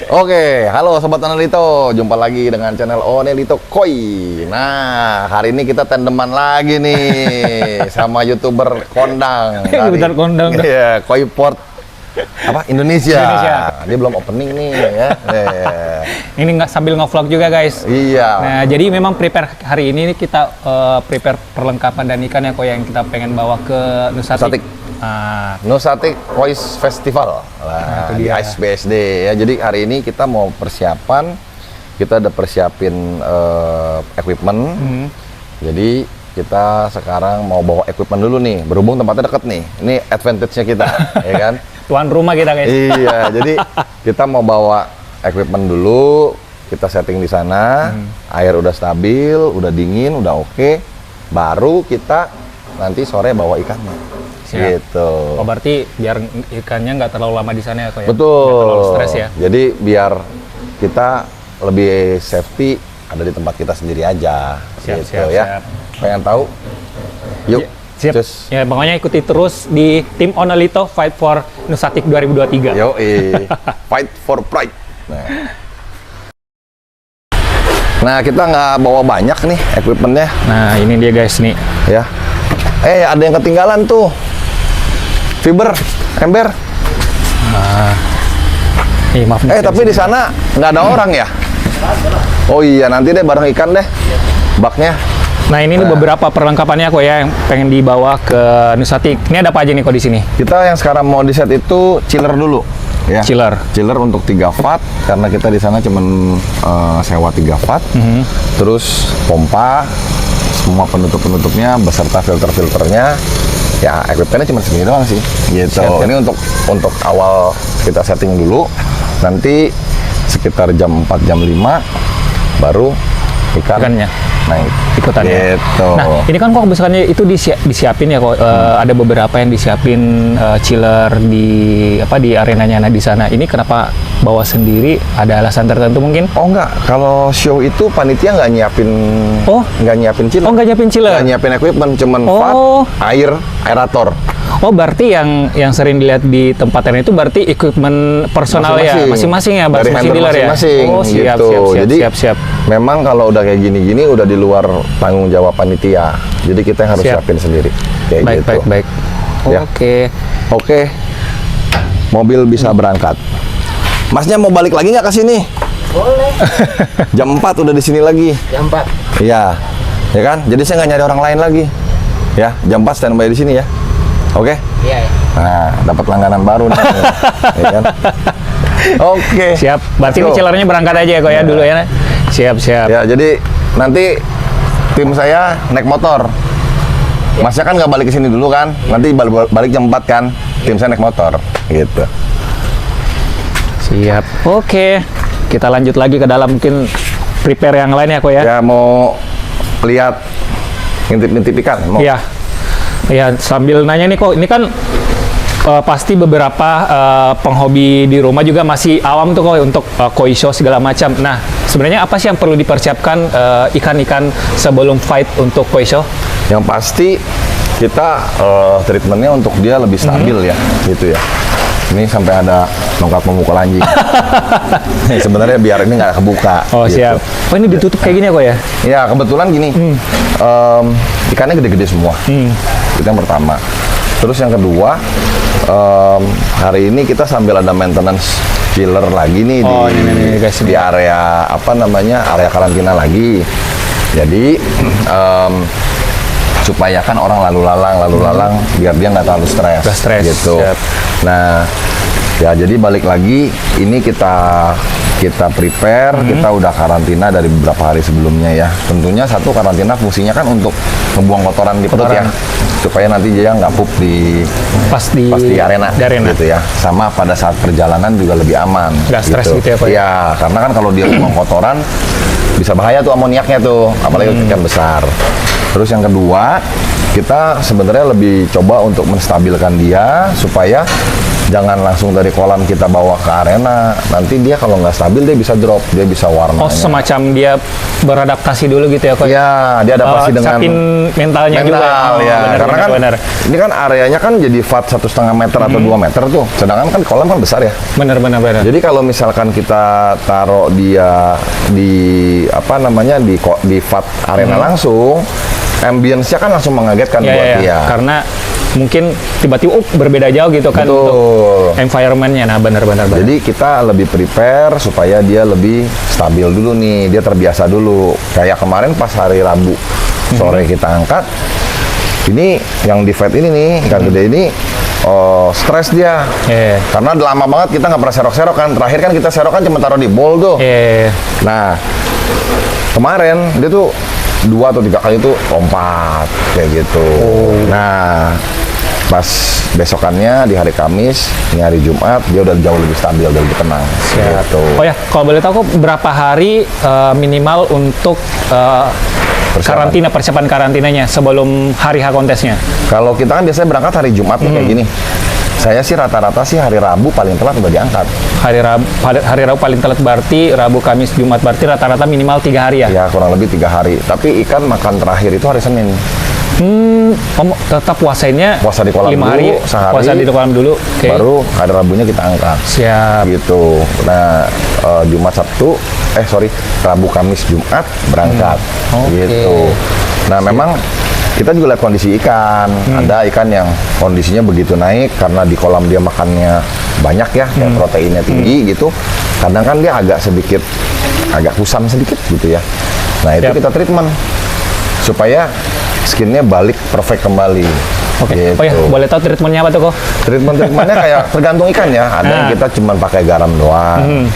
Oke, halo Sobat Onelito, jumpa lagi dengan channel Onelito Koi. Nah, hari ini kita tandeman lagi nih sama YouTuber kondang. YouTuber kondang. Iya, Koi Port apa Indonesia. Dia belum opening nih ya. Ini nggak sambil nge-vlog juga guys. Iya. Nah, jadi memang prepare hari ini kita prepare perlengkapan dan ikan yang kita pengen bawa ke Nusatik. Nusatik Koi Festival di Ice BSD ya. Jadi hari ini kita mau persiapan, kita udah persiapin equipment. Jadi kita sekarang mau bawa equipment dulu nih, berhubung tempatnya deket nih. Ini advantage-nya kita, ya kan? Tuan rumah kita guys. Iya, jadi kita mau bawa equipment dulu, kita setting di sana, air udah stabil, udah dingin, udah oke, baru kita nanti sore bawa ikannya. Siap. Gitu. Oh, berarti biar ikannya nggak terlalu lama di sana ya kok ya? Betul. Nggak terlalu stres ya? Jadi biar kita lebih safety ada di tempat kita sendiri aja. Siap, gitu, siap, ya. siap. Pengen tahu? Yuk. Siap. Cus. Ya, pokoknya ikuti terus di tim Onelito Fight for Nusatik 2023. Yoi. Fight for pride. Nah, kita nggak bawa banyak nih equipmentnya. Nah, ini dia guys nih. Ya. Ada yang ketinggalan tuh. Fiber, ember. Maaf. Tapi di sana nggak ada orang ya? Oh iya, nanti deh bareng ikan deh. Baknya. Nah, ini beberapa perlengkapannya kok ya yang pengen dibawa ke Nusatik. Ini ada apa aja nih kok di sini? Kita yang sekarang mau di set itu chiller dulu. Ya. Chiller untuk 3 watt karena kita di sana cuman sewa 3 watt. Terus pompa, semua penutup-penutupnya beserta filter-filternya. Ya, equipmentnya cuma segini doang sih. Gitu. Siap. Ini untuk awal kita setting dulu. Nanti sekitar jam 4 jam 5 baru ikannya naik ikutannya. Gitu. Nah, ini kan kok misalnya itu disiapin ya kok ada beberapa yang disiapin chiller di arenanya di sana. Ini kenapa bawa sendiri? Ada alasan tertentu mungkin? Oh enggak, kalau show itu panitia nggak nyiapin chiller. Oh, nggak nyiapin chiller. Nggak nyiapin equipment, cuman vat, air, aerator. Oh, berarti yang sering dilihat di tempat lain itu berarti equipment personal masing-masing ya, dari masing-masing dealer ya. Oh, siap, gitu. Jadi siap. Memang kalau udah kayak gini-gini udah di luar tanggung jawab panitia. Jadi kita yang harus siapin sendiri. Kayak gitu. Baik. Ya. Oke. Mobil bisa berangkat. Masnya mau balik lagi nggak ke sini? Boleh. Jam 4 udah di sini lagi. Jam 4. Iya. Ya kan? Jadi saya nggak nyari orang lain lagi. Ya, jam 4 standby di sini ya. Oke? Iya. Nah, dapat langganan baru nih. Ya kan? Oke. Siap. Berarti ini chillernya berangkat aja ya kok ya dulu ya. Siap. Ya, jadi nanti tim saya naik motor. Masnya kan nggak balik ke sini dulu kan? Nanti balik jam 4 kan? Tim saya naik motor. Gitu. Siap. Oke. Kita lanjut lagi ke dalam, mungkin prepare yang lain ya kok ya. Ya, mau lihat ngintip-ngintip ikan? Mau? Iya. Ya, sambil nanya nih kok, ini kan pasti beberapa penghobi di rumah juga masih awam tuh kok untuk koi show segala macam. Nah, sebenarnya apa sih yang perlu dipersiapkan ikan-ikan sebelum fight untuk koi show? Yang pasti kita treatmentnya untuk dia lebih stabil ya, gitu ya. Ini sampai ada tongkat memukul anjing. Sebenarnya biar ini nggak kebuka. Oh, gitu. Siap. Oh, ini ditutup kayak gini ya kok ya? Ya, kebetulan gini. Ikannya gede-gede semua. Itu yang pertama. Terus yang kedua, hari ini kita sambil ada maintenance chiller lagi nih di area area karantina lagi. Jadi supaya kan orang lalu lalang biar dia nggak terlalu stres gitu. Siap. Nah, ya jadi balik lagi ini kita prepare, kita udah karantina dari beberapa hari sebelumnya ya. Tentunya satu karantina fungsinya kan untuk membuang kotoran di perut ya, supaya nanti dia nggak pup pas di arena gitu ya. Sama pada saat perjalanan juga lebih aman. Nggak stres gitu ya Pak? Iya, karena kan kalau dia membuang kotoran bisa bahaya tuh amoniaknya tuh, apalagi ikan besar. Terus yang kedua, kita sebenarnya lebih coba untuk menstabilkan dia supaya Jangan langsung dari kolam kita bawa ke arena. Nanti dia kalau nggak stabil dia bisa drop, dia bisa warnanya. Oh, semacam dia beradaptasi dulu gitu ya, Coach? Iya, dia adaptasi dengan siapin mentalnya juga. ya. Bener, Karena kan ini kan areanya kan jadi vat 1,5 meter atau 2 meter tuh. Sedangkan kan kolam kan besar ya. Bener. Jadi kalau misalkan kita taruh dia di apa namanya di vat arena langsung, ambience-nya kan langsung mengagetkan buat dia. Karena mungkin tiba-tiba berbeda jauh gitu kan. Betul. Untuk environment-nya. Nah, benar. Jadi kita lebih prepare supaya dia lebih stabil dulu nih, dia terbiasa dulu. Kayak kemarin pas hari Rabu sore kita angkat, ini yang di vet ini nih, ikan gede ini, stres dia. Karena udah lama banget kita nggak pernah serok-serok kan. Terakhir kan kita serok kan cuma taruh di bowl tuh. Nah, kemarin dia tuh 2 atau 3 kali tuh lompat kayak gitu. Nah, pas besokannya di hari Kamis, ini hari Jumat, dia udah jauh lebih stabil, udah lebih tenang. Gitu. Oh ya, kalau boleh tahu berapa hari minimal untuk persiapan karantinanya sebelum hari H kontesnya? Kalau kita kan biasanya berangkat hari Jumat kayak gini. Saya sih rata-rata sih hari Rabu paling telat udah diangkat. Hari Rabu paling telat berarti Rabu, Kamis, Jumat berarti rata-rata minimal 3 hari ya? Ya kurang lebih 3 hari. Tapi ikan makan terakhir itu hari Senin. Tetap puasanya puasa di kolam 5 hari, dulu, sehari, puasa di kolam dulu. Baru hari Rabunya kita angkat. Siap. Gitu. Nah, Rabu, Kamis, Jumat berangkat. Gitu. Nah, memang kita juga lihat kondisi ikan. Ada ikan yang kondisinya begitu naik karena di kolam dia makannya banyak ya, kayak proteinnya tinggi gitu. Kadang kan dia agak kusam sedikit gitu ya. Nah, itu kita treatment supaya skinnya balik perfect kembali. Gitu. Oh ya, boleh tahu treatmentnya apa tuh, kok? Treatmentnya kayak tergantung ikan ya. Ada yang kita cuma pakai garam doang.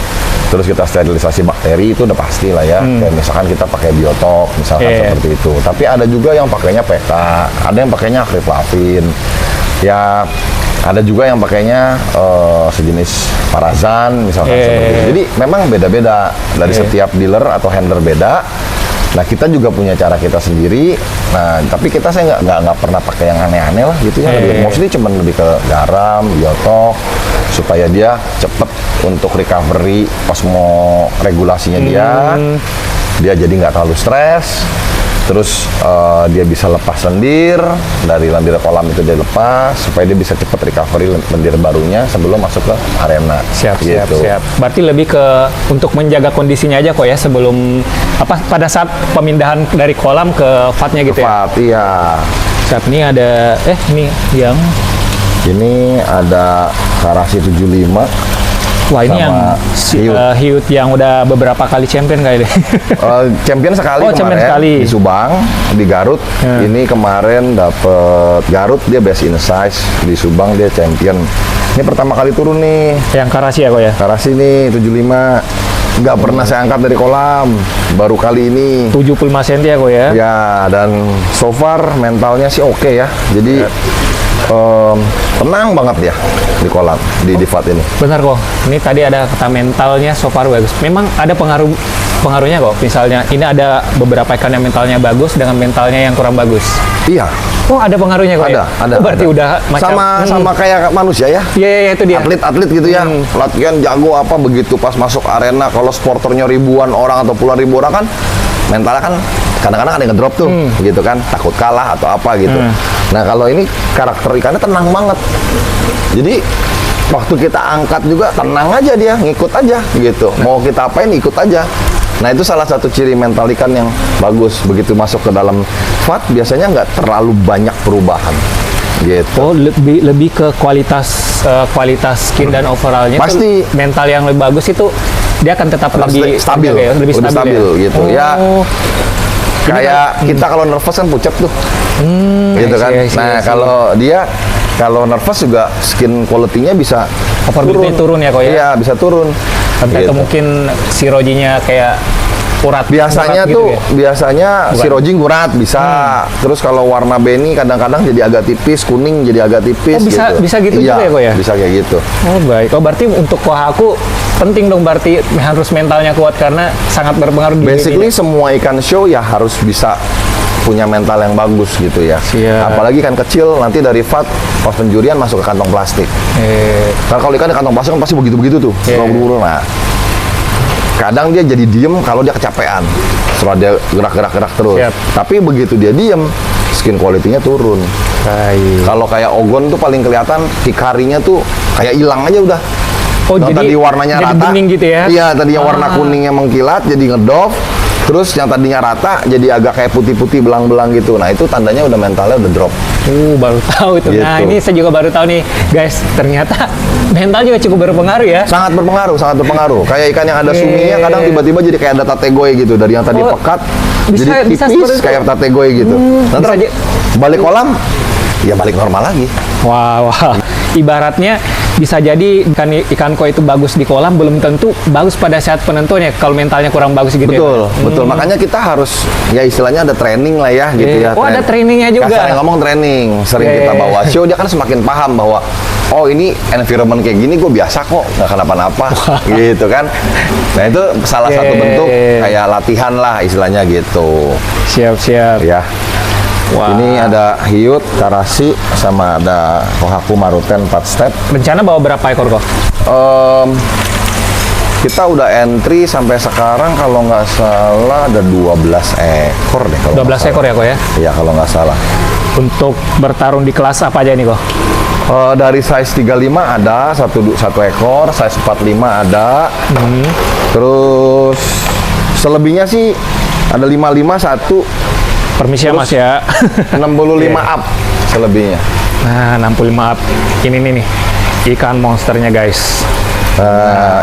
Terus kita sterilisasi bakteri itu udah pasti lah ya. Kayak misalkan kita pakai biotok, misalkan seperti itu. Tapi ada juga yang pakainya PK, ada yang pakainya akriflavin. Ya, ada juga yang pakainya sejenis parazan, misalkan seperti itu. Jadi memang beda-beda dari setiap dealer atau handler beda. Nah, kita juga punya cara kita sendiri. Nah, tapi saya nggak pernah pakai yang aneh-aneh lah gitu ya. Mostly cuma lebih ke garam, biotok, supaya dia cepet untuk recovery osmoregulasinya dia jadi nggak terlalu stres. Terus dia bisa lepas lendir, dari lendir kolam itu dia lepas supaya dia bisa cepat recovery lendir barunya sebelum masuk ke arena. Siap. Berarti lebih ke untuk menjaga kondisinya aja kok ya sebelum pada saat pemindahan dari kolam ke vatnya gitu ya. Vat, iya. Siap, ini ada ini ada Karasi 75. Wah, ini yang hiut yang udah beberapa kali champion kali deh. Champion sekali kemarin di Subang, di Garut. Ini kemarin dapet Garut, dia best in size. Di Subang dia champion. Ini pertama kali turun nih. Yang Karasi ya, kok ya? Karasi nih 75. Nggak pernah saya angkat dari kolam. Baru kali ini. 75 cm ya, kok ya? Ya, dan so far mentalnya sih oke ya. Jadi tenang banget ya di kolam, di vat ini. Benar kok. Ini tadi ada kata mentalnya so far bagus. Memang ada pengaruhnya kok. Misalnya ini ada beberapa ikan yang mentalnya bagus dengan mentalnya yang kurang bagus. Iya. Oh, ada pengaruhnya kok. Ada. Berarti udah macam sama kayak manusia ya. Iya, itu dia. Atlet gitu ya. Latihan jago begitu pas masuk arena, kalau sporternya ribuan orang atau puluhan ribu orang kan mentalnya kan kadang-kadang ada yang ngedrop tuh, gitu kan, takut kalah atau apa gitu. Nah, kalau ini karakter ikannya tenang banget. Jadi waktu kita angkat juga tenang aja dia, ngikut aja gitu. Mau kita apain ikut aja. Nah, itu salah satu ciri mental ikan yang bagus. Begitu masuk ke dalam vat biasanya nggak terlalu banyak perubahan. Gitu. Oh, lebih ke kualitas skin dan overallnya. Pasti mental yang lebih bagus itu dia akan tetap lebih stabil, lebih stabil ya? Gitu ya. Kayak kita kalau nervous kan pucet tuh, gitu kan. Nah, kalau nervous juga skin quality-nya bisa turun ya, kok ya? Iya, bisa turun. Tapi gitu. Mungkin sirojinya kayak urat. Biasanya gitu ya? Biasanya sirojing urat bisa. Terus kalau warna beni kadang-kadang jadi agak tipis, kuning jadi agak tipis. Oh, bisa gitu juga ya, kok ya? Bisa kayak gitu. Oh, baik. Oh, berarti untuk Kohaku penting dong, berarti harus mentalnya kuat karena sangat berpengaruh di basically semua ikan show ya harus bisa punya mental yang bagus gitu ya. Siap. Apalagi ikan kecil nanti dari FAT pas penjurian masuk ke kantong plastik. Karena kalau ikan di kantong plastik kan pasti begitu-begitu tuh. Buru-buru. Nah, kadang dia jadi diem kalau dia kecapean. Setelah dia gerak-gerak terus. Siap. Tapi begitu dia diem, skin quality-nya turun. Kalau kayak ogon tuh paling kelihatan hikarinya tuh kayak hilang aja udah. Oh, Yang jadi tadi warnanya jadi rata. bening gitu ya? Iya, tadinya warna kuningnya mengkilat jadi ngedop. Terus yang tadinya rata jadi agak kayak putih-putih belang-belang gitu. Nah, itu tandanya udah mentalnya udah drop. Baru tahu itu. Gitu. Nah, ini saya juga baru tahu nih, guys. Ternyata mental juga cukup berpengaruh ya. Sangat berpengaruh, sangat berpengaruh. Kayak ikan yang ada suminya kadang tiba-tiba jadi kayak ada tategoy gitu. Dari yang tadi pekat jadi bisa tipis kayak tategoy gitu. Nanti balik kolam ya balik normal lagi. Wah. Ibaratnya bisa jadi ikan koi itu bagus di kolam belum tentu bagus pada saat penentuannya kalau mentalnya kurang bagus gitu. Betul, ya. betul. Makanya kita harus ya istilahnya ada training lah ya gitu ya. Oh, ada trainingnya juga. Kasarnya ngomong training, sering kita bawa show dia kan semakin paham bahwa oh ini environment kayak gini gue biasa kok nggak kenapa-napa gitu kan. Nah itu salah satu bentuk kayak latihan lah istilahnya gitu. Siap. Ya. Wah. Ini ada hiut, karasi, sama ada kohaku maruten 4 step. Rencana bawa berapa ekor kok? Kita udah entry sampai sekarang kalau nggak salah ada 12 ekor deh. 12 ekor ya kok ya? Iya kalau nggak salah. Untuk bertarung di kelas apa aja nih kok? Dari size 35 ada satu ekor, size 45 ada. Terus selebihnya sih ada 55 satu. Permisi ya Mas ya. 65 up selebihnya. Nah, 65 up. Ini nih ikan monsternya guys.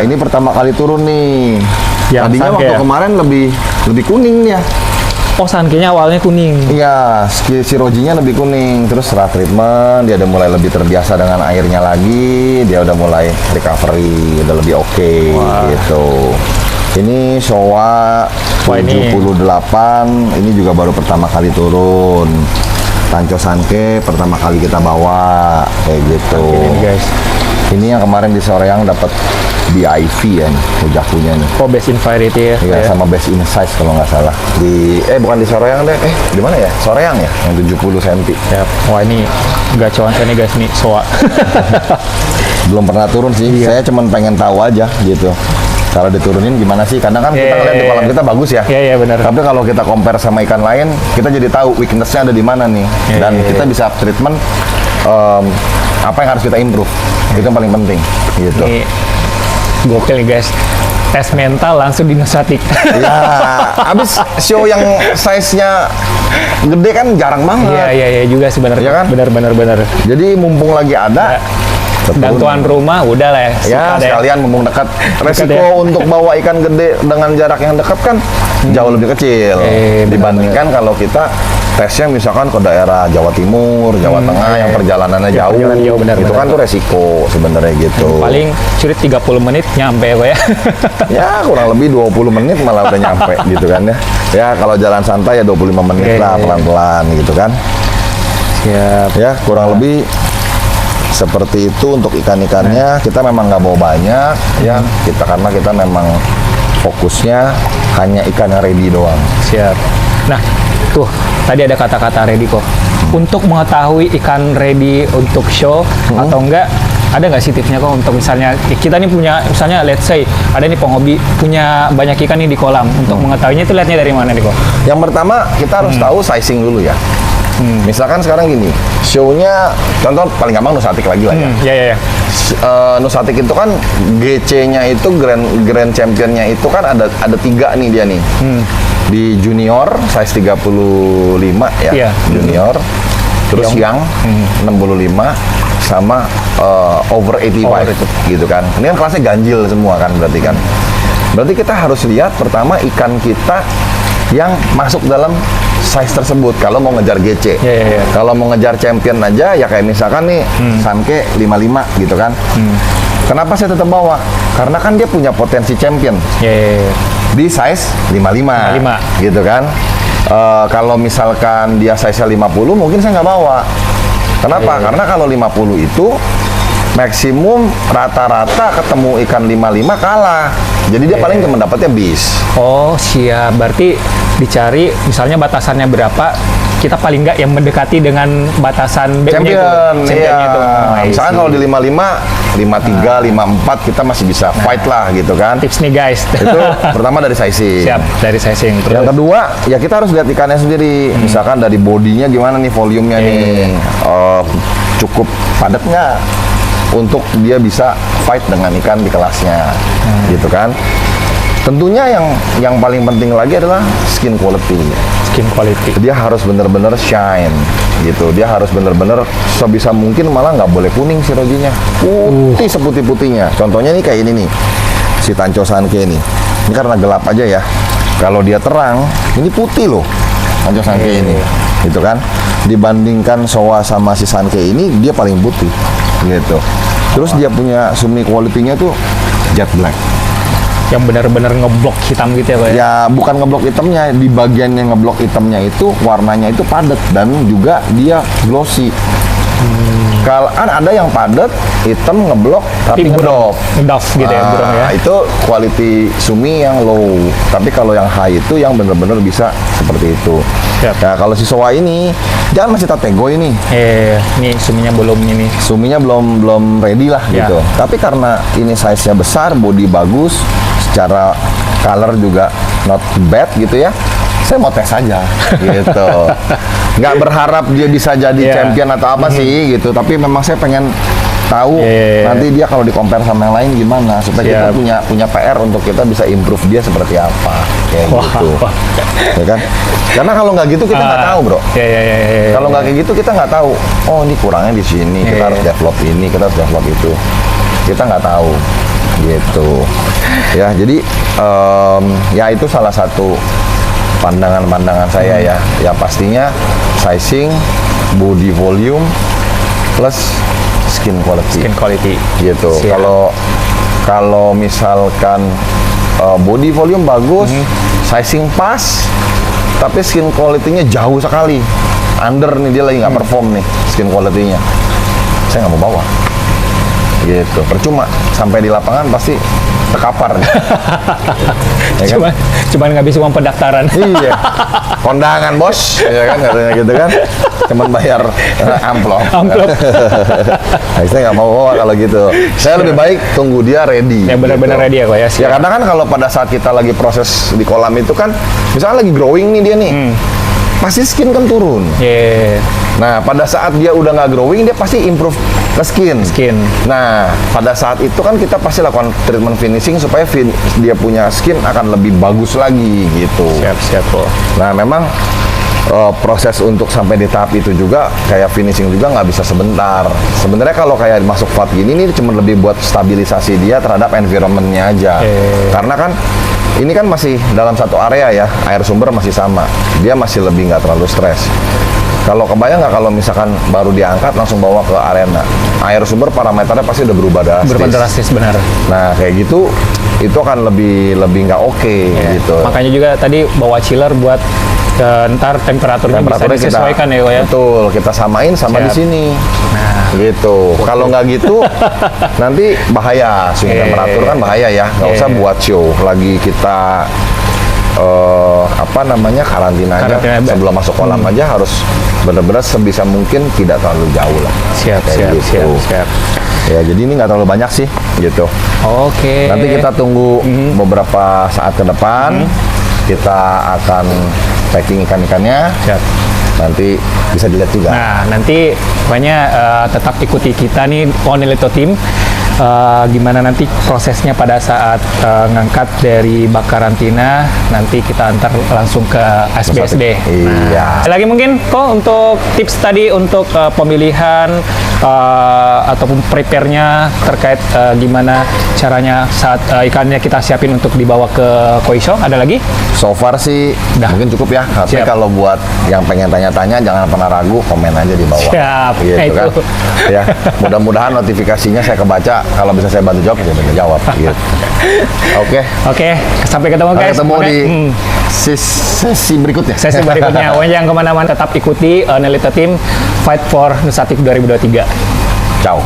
Ini pertama kali turun nih. Yang Tadinya sanke waktu ya? kemarin lebih kuning dia. Oh, sankenya awalnya kuning. Iya, si rojinya lebih kuning. Terus setelah treatment, dia udah mulai lebih terbiasa dengan airnya lagi. Dia udah mulai recovery, udah lebih oke gitu. Ini Showa 78, ini juga baru pertama kali turun. Tanco Sanke pertama kali kita bawa kayak gitu. Ini guys. Ini yang kemarin di Soreang dapat BIP ya nih, ujakunya nih. Oh, best in variety ya. Iya, sama best in size kalau nggak salah. Bukan di Soreang deh. Di mana ya? Soreang ya, yang 70 cm. Siap. Wah, ini gacoan saya nih guys nih, Showa. Belum pernah turun sih. Saya cuman pengen tahu aja gitu. Kalau diturunin gimana sih? Kadang kan kita ngeliat di kolam kita bagus ya. Iya, benar. Tapi kalau kita compare sama ikan lain, kita jadi tahu weakness-nya ada di mana nih. Dan kita bisa treatment apa yang harus kita improve. Itu yang paling penting gitu. Ini gokil nih guys. Tes mental langsung di Nusatik. Ya, abis show yang size-nya gede kan jarang banget. Iya juga sih benar. Iya kan? Benar. Jadi mumpung lagi ada, dan tuan rumah udah lah ya. Ya, sekalian mumpung dekat. Resiko untuk bawa ikan gede dengan jarak yang dekat kan jauh lebih kecil dibandingkan kalau kita tesnya misalkan ke daerah Jawa Timur, Jawa Tengah yang perjalanannya jauh. Itu kan tuh resiko sebenarnya gitu. Paling sulit 30 menit nyampe kok ya. Ya, kurang lebih 20 menit malah udah nyampe gitu kan ya. Ya, kalau jalan santai ya 25 menit lah pelan-pelan gitu kan. Siap. Ya, kurang lebih seperti itu untuk ikan-ikannya. Kita memang nggak bawa banyak ya, karena kita memang fokusnya hanya ikan yang ready doang. Siap. Nah, tuh tadi ada kata-kata ready kok. Untuk mengetahui ikan ready untuk show atau enggak, ada nggak sih tipsnya kok untuk misalnya kita nih punya, misalnya let's say ada nih penghobi punya banyak ikan nih di kolam, untuk mengetahuinya itu lihatnya dari mana nih kok? Yang pertama kita harus tahu sizing dulu ya. Misalkan sekarang gini, show-nya contoh paling gampang Nusatik lagi lah ya. Iya. Nusatik itu kan GC-nya itu Grand Champion-nya itu kan ada 3 nih dia nih. Di junior size 35 ya, junior. Terus yang 65 sama over 85 gitu kan. Ini kan kelasnya ganjil semua kan berarti kan. Berarti kita harus lihat pertama ikan kita yang masuk dalam size tersebut kalau mau ngejar GC. Kalau mau ngejar champion aja ya kayak misalkan nih Sanke 55 gitu kan. Kenapa saya tetap bawa? Karena kan dia punya potensi champion. Di size 55 gitu kan. Kalau misalkan dia size 50 mungkin saya nggak bawa. Kenapa? Karena kalau 50 itu maksimum rata-rata ketemu ikan 55 kalah. Jadi dia paling cuma dapatnya bis. Oh, siap. Berarti dicari misalnya batasannya berapa, kita paling nggak yang mendekati dengan batasan BU-nya itu. Champion, Championnya itu. iya. Misalkan kalau di 55, 53, 54 kita masih bisa fight lah gitu kan. Tips nih guys. Itu pertama dari sizing. Siap, dari sizing. Terus Yang kedua, ya kita harus lihat ikannya sendiri. Misalkan dari bodinya gimana nih, volumenya nih. Cukup padat nggak untuk dia bisa fight dengan ikan di kelasnya. Gitu kan. Tentunya yang paling penting lagi adalah skin quality. skin quality. Dia harus bener-bener shine gitu. Dia harus bener-bener sebisa mungkin malah nggak boleh kuning si rojinya. Putih seputih-putihnya. Contohnya nih kayak ini nih. Si Tancho Sankey nih. Ini karena gelap aja ya. Kalau dia terang, ini putih loh. Tancho Sankey ini. Gitu kan. Dibandingkan Showa sama si Sankey ini, dia paling putih. Gitu. Terus dia punya sumi quality-nya tuh jet black. Yang benar-benar ngeblok hitam gitu ya Pak? Ya bukan ngeblok hitamnya, di bagian yang ngeblok hitamnya itu warnanya itu padat dan juga dia glossy. Kalau ada yang padat, hitam ngeblok tapi ngedop. Ngedop gitu ya, burung ya. Itu quality sumi yang low. Tapi kalau yang high itu yang benar-benar bisa seperti itu. Siap. Nah kalau si Showa ini, jangan masih tatego ini. Ini suminya belum ini. Suminya belum ready lah Ya. gitu. Tapi karena ini size-nya besar, body bagus, secara color juga not bad gitu ya. Saya mau tes aja gitu. Nggak berharap dia bisa jadi champion atau apa sih gitu. Tapi memang saya pengen tahu nanti dia kalau di-compare sama yang lain gimana supaya kita punya PR untuk kita bisa improve dia seperti apa kayak gitu. Ya kan? Karena kalau nggak gitu kita nggak tahu, Bro. Kalau nggak kayak gitu kita nggak tahu. Oh, ini kurangnya di sini. Kita harus develop ini, kita harus develop itu. Kita nggak tahu gitu. Ya, jadi ya itu salah satu pandangan-pandangan saya ya. Ya pastinya sizing, body volume plus skin quality. Skin quality. Gitu. Kalau misalkan body volume bagus, sizing pas, tapi skin quality-nya jauh sekali. Under nih dia lagi nggak perform nih skin quality-nya. Saya nggak mau bawa. Gitu. Percuma sampai di lapangan pasti terkapar. Ya kan? Cuman ngabisin uang pendaftaran. Iya. Kondangan, Bos. Ya kan katanya gitu kan. Cuman bayar amplop. Nah, saya nggak mau bawa kalau gitu. Saya lebih baik tunggu dia ready. Ya benar-benar ready ya kok ya. Ya karena kan kalau pada saat kita lagi proses di kolam itu kan, misalnya lagi growing nih dia nih, pasti skin kan turun. Nah pada saat dia udah nggak growing dia pasti improve ke skin. Nah pada saat itu kan kita pasti lakukan treatment finishing supaya dia punya skin akan lebih bagus lagi gitu. Siap kok. Nah memang proses untuk sampai di tahap itu juga kayak finishing juga nggak bisa sebentar. Sebenarnya kalau kayak masuk fat gini ini cuma lebih buat stabilisasi dia terhadap environment-nya aja. Karena kan ini kan masih dalam satu area ya, air sumber masih sama. Dia masih lebih nggak terlalu stres. Kalau kebayang nggak kalau misalkan baru diangkat langsung bawa ke arena, air sumber parameternya pasti udah berubah drastis. Berubah drastis benar. Nah kayak gitu itu akan lebih nggak oke gitu. Makanya juga tadi bawa chiller buat ntar temperaturnya bisa disesuaikan ya kok ya. Betul, kita samain sama di sini. Nah, gitu. Kalau nggak gitu nanti bahaya. Swing temperatur kan bahaya ya. Nggak usah buat show. Lagi kita karantinanya sebelum masuk kolam aja harus benar-benar sebisa mungkin tidak terlalu jauh lah. Siap. Ya jadi ini nggak terlalu banyak sih gitu. Oke. Nanti kita tunggu beberapa saat ke depan. Kita akan packing ikan-ikannya. Siap. Nanti bisa dilihat juga. Nah, nanti pokoknya tetap ikuti kita nih Onelito Team. Gimana nanti prosesnya pada saat ngangkat dari bak karantina, nanti kita antar langsung ke SBSD. Iya. Lagi mungkin kok untuk tips tadi untuk pemilihan ataupun prepare-nya terkait gimana caranya saat ikannya kita siapin untuk dibawa ke koi show, ada lagi? So far sih mungkin cukup ya. Tapi kalau buat yang pengen tanya-tanya jangan pernah ragu, komen aja di bawah. Siap. Gitu kan. Ya, mudah-mudahan notifikasinya saya kebaca. Kalau bisa saya bantu jawab, saya bantu jawab. Gitu. Oke. Sampai ketemu guys. Ketemu di sesi berikutnya. Sesi berikutnya. Pokoknya yang kemana-mana tetap ikuti Onelito Team Fight for Nusa Tik 2023. Ciao.